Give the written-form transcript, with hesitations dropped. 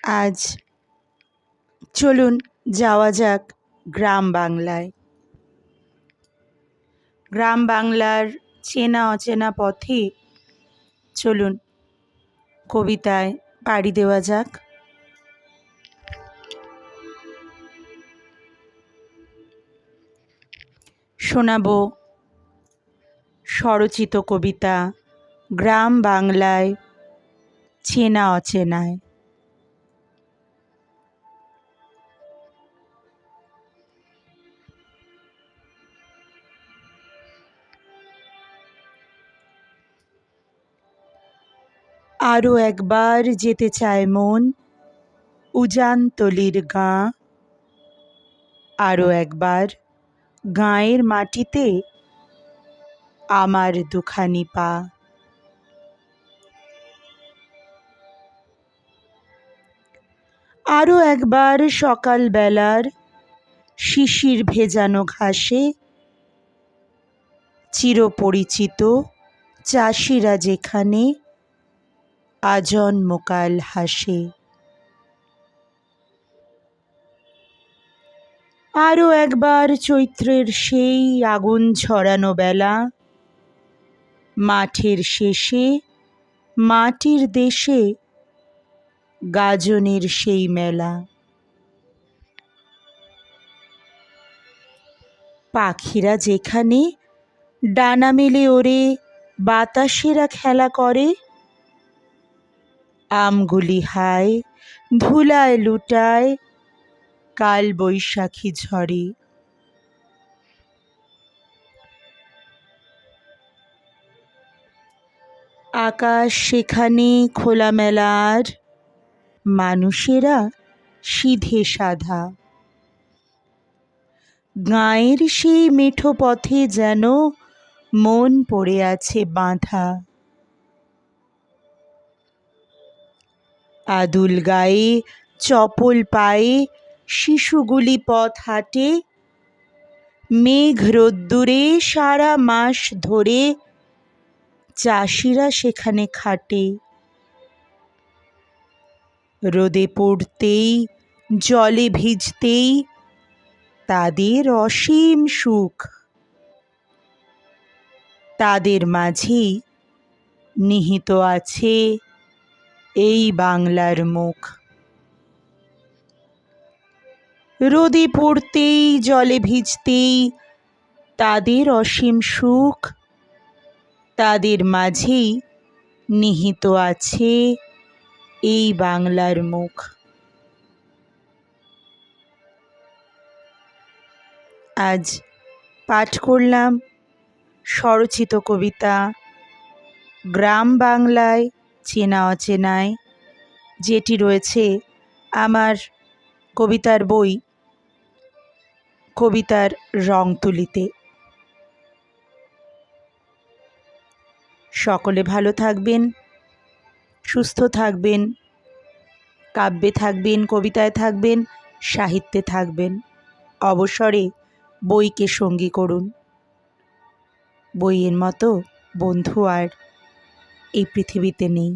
আজ চলুন যাওয়া যাক গ্রাম বাংলায়। গ্রাম বাংলার চেনা অচেনা পথে চলুন কবিতায় পাড়ি দেওয়া যাক। শোনাব স্বরচিত কবিতা গ্রাম বাংলায় চেনা অচেনায়। আরও একবার যেতে চায় মন উজানতলির গাঁ, আরও একবার গাঁয়ের মাটিতে আমার দুখানি পা। আরও একবার সকালবেলার শিশির ভেজানো ঘাসে চিরপরিচিত চাষিরা যেখানে আজন্মকাল হাসে। আরও একবার চৈত্রের সেই আগুন ঝরানো বেলা, মাঠের শেষে মাটির দেশে গাজনের সেই মেলা। পাখিরা যেখানে ডানা মেলে ওড়ে বাতাসেরা খেলা করে, আমগুলি হায় ধুলায় লুটায় কাল বৈশাখী ঝড়ে। আকাশ সেখানে খোলামেলার মানুষেরা সিধে সাধা। গাঁয়ের সেই মেঠো পথে যেন মন পড়ে আছে বাঁধা। আদুল গায়ে চপল পায়ে শিশুগুলি পথ হাঁটে, মেঘ রোদ্দুরে সারা মাস ধরে চাষিরা সেখানে খাটে। রোদে পড়তেই জলে ভিজতেই তাদের অসীম সুখ, তাদের মাঝেই নিহিত আছে এই বাংলার মুখ। রোদে পড়তেই জলে ভিজতেই তাদের অসীম সুখ, তাদের মাঝেই নিহিত আছে এই বাংলার মুখ। আজ পাঠ করলাম স্বরচিত কবিতা গ্রাম বাংলায় চেনা অচেনায়, যেটি রয়েছে আমার কবিতার বই কবিতার রং তুলিতে। সকলে ভালো থাকবেন, সুস্থ থাকবেন, কাব্যে থাকবেন, কবিতায় থাকবেন, সাহিত্যে থাকবেন। অবসরে বইকে সঙ্গী করুন। বইয়ের মতো বন্ধু আর এই পৃথিবীতে নেই।